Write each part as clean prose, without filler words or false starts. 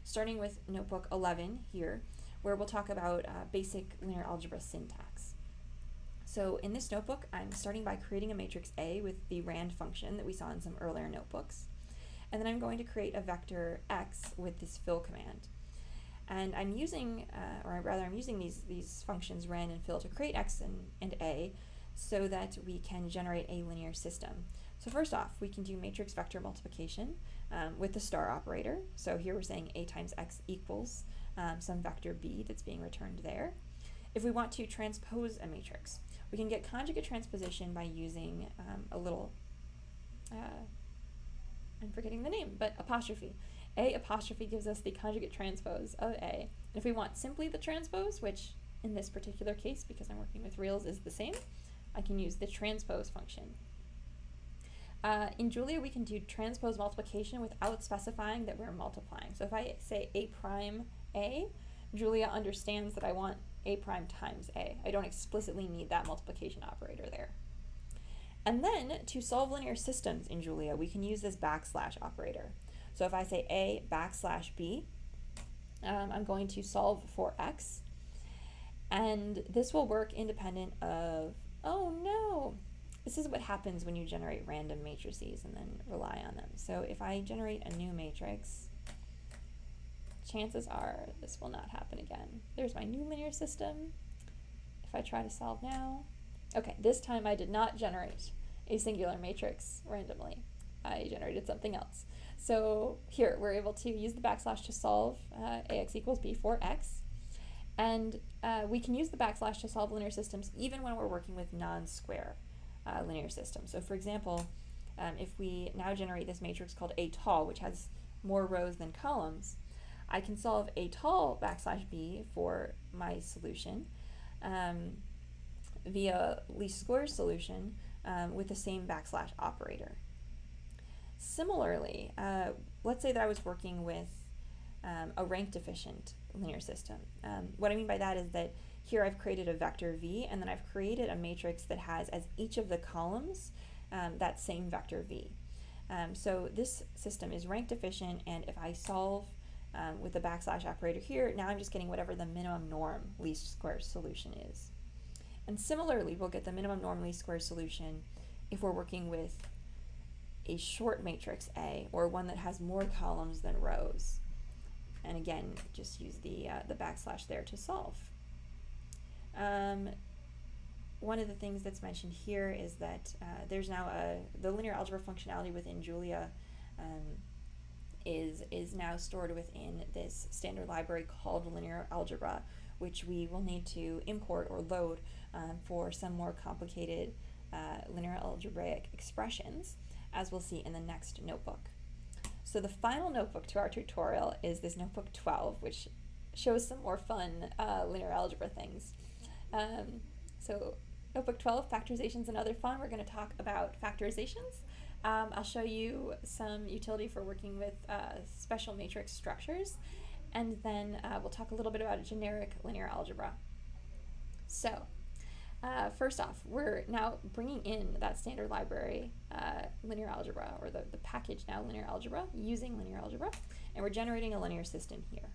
starting with notebook 11 here, where we'll talk about basic linear algebra syntax. So in this notebook, I'm starting by creating a matrix A with the rand function that we saw in some earlier notebooks. And then I'm going to create a vector x with this fill command. And I'm using, I'm using these functions rand and fill to create x and A so that we can generate a linear system. So first off, we can do matrix vector multiplication with the star operator. So here we're saying A times x equals some vector B that's being returned there. If we want to transpose a matrix, we can get conjugate transposition by using a little, I'm forgetting the name, but apostrophe. A apostrophe gives us the conjugate transpose of A. And if we want simply the transpose, which in this particular case, because I'm working with reals, is the same, I can use the transpose function. In Julia, we can do transpose multiplication without specifying that we're multiplying. So if I say A prime A, Julia understands that I want A prime times A. I don't explicitly need that multiplication operator there. And then to solve linear systems in Julia, we can use this backslash operator. So if I say A backslash B, I'm going to solve for x, and this will work independent of, oh no, this is what happens when you generate random matrices and then rely on them. So if I generate a new matrix, chances are this will not happen again. There's my new linear system. If I try to solve now, okay, this time I did not generate a singular matrix randomly. I generated something else. So here, we're able to use the backslash to solve ax equals b for x. And we can use the backslash to solve linear systems even when we're working with non-square linear systems. So for example, if we now generate this matrix called A tall, which has more rows than columns, I can solve A tall backslash b for my solution via least squares solution with the same backslash operator. Similarly, let's say that I was working with a rank-deficient linear system. What I mean by that is that here I've created a vector v, and then I've created a matrix that has as each of the columns that same vector v. So this system is rank-deficient, and if I solve with the backslash operator here, now I'm just getting whatever the minimum norm least squares solution is. And similarly, we'll get the minimum norm least squares solution if we're working with a short matrix A, or one that has more columns than rows. And again, just use the backslash there to solve. One of the things that's mentioned here is that there's now the linear algebra functionality within Julia is now stored within this standard library called LinearAlgebra, which we will need to import or load for some more complicated linear algebraic expressions, as we'll see in the next notebook. So the final notebook to our tutorial is this notebook 12, which shows some more fun linear algebra things. So notebook 12, factorizations and other fun, we're going to talk about factorizations. I'll show you some utility for working with special matrix structures, and then we'll talk a little bit about generic linear algebra. So first off, we're now bringing in that standard library linear algebra, or the package now LinearAlgebra, using LinearAlgebra, and we're generating a linear system here.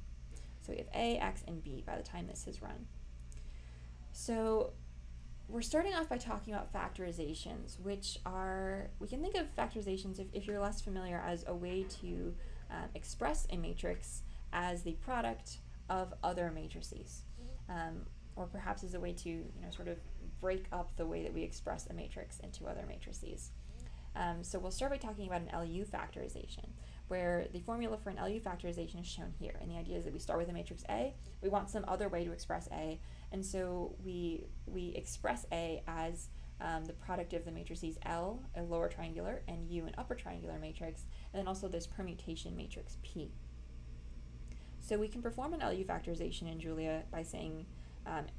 So we have A, X, and B by the time this is run. So we're starting off by talking about factorizations, which are, we can think of factorizations, if you're less familiar, as a way to express a matrix as the product of other matrices, or perhaps as a way to sort of break up the way that we express a matrix into other matrices. So we'll start by talking about an LU factorization, where the formula for an LU factorization is shown here. And the idea is that we start with a matrix A, we want some other way to express A, and so we express A as the product of the matrices L, a lower triangular, and U, an upper triangular matrix, and then also this permutation matrix P. So we can perform an LU factorization in Julia by saying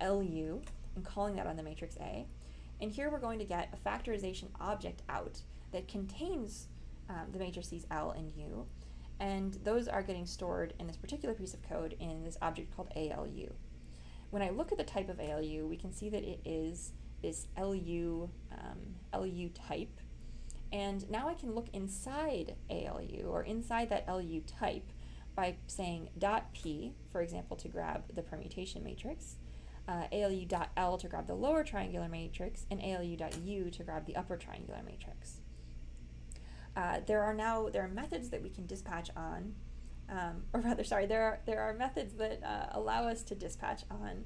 LU and calling that on the matrix A. And here we're going to get a factorization object out that contains the matrices L and U, and those are getting stored in this particular piece of code in this object called ALU. When I look at the type of ALU, we can see that it is this LU type, and now I can look inside ALU, or inside that LU type, by saying dot p, for example, to grab the permutation matrix, ALU.L to grab the lower triangular matrix, and ALU.U to grab the upper triangular matrix. There are methods that we can dispatch on, there are methods that allow us to dispatch on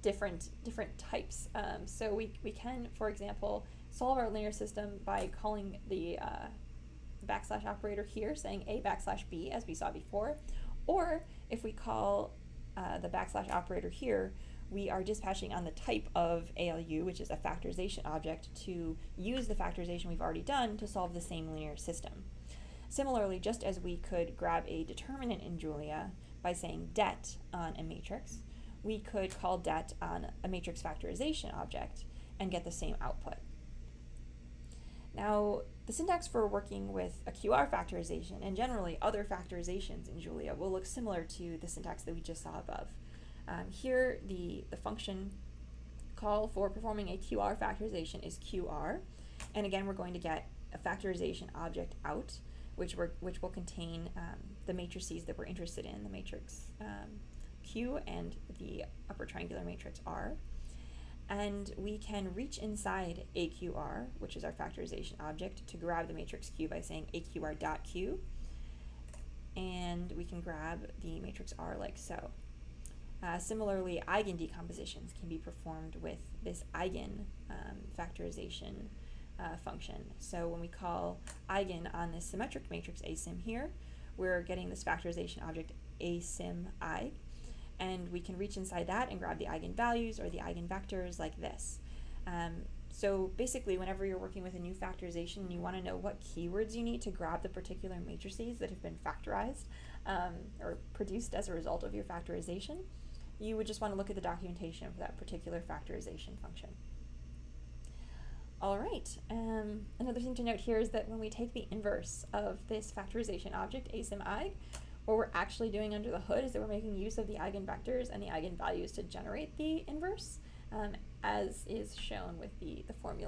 different types. So we can, for example, solve our linear system by calling the backslash operator here, saying a backslash b, as we saw before, or if we call the backslash operator here, we are dispatching on the type of ALU, which is a factorization object, to use the factorization we've already done to solve the same linear system. Similarly, just as we could grab a determinant in Julia by saying det on a matrix, we could call det on a matrix factorization object and get the same output. Now, the syntax for working with a QR factorization and generally other factorizations in Julia will look similar to the syntax that we just saw above. Here, the function call for performing a QR factorization is QR, and again we're going to get a factorization object out, which will contain the matrices that we're interested in, the matrix Q and the upper triangular matrix R. And we can reach inside AQR, which is our factorization object, to grab the matrix Q by saying AQR.Q, and we can grab the matrix R like so. Similarly, Eigen decompositions can be performed with this Eigen factorization function. So when we call Eigen on this symmetric matrix asim here, we're getting this factorization object asim I, and we can reach inside that and grab the eigenvalues or the eigenvectors like this. So basically, whenever you're working with a new factorization and you want to know what keywords you need to grab the particular matrices that have been factorized or produced as a result of your factorization, you would just want to look at the documentation for that particular factorization function. All right, another thing to note here is that when we take the inverse of this factorization object, asim I, what we're actually doing under the hood is that we're making use of the eigenvectors and the eigenvalues to generate the inverse, as is shown with the formula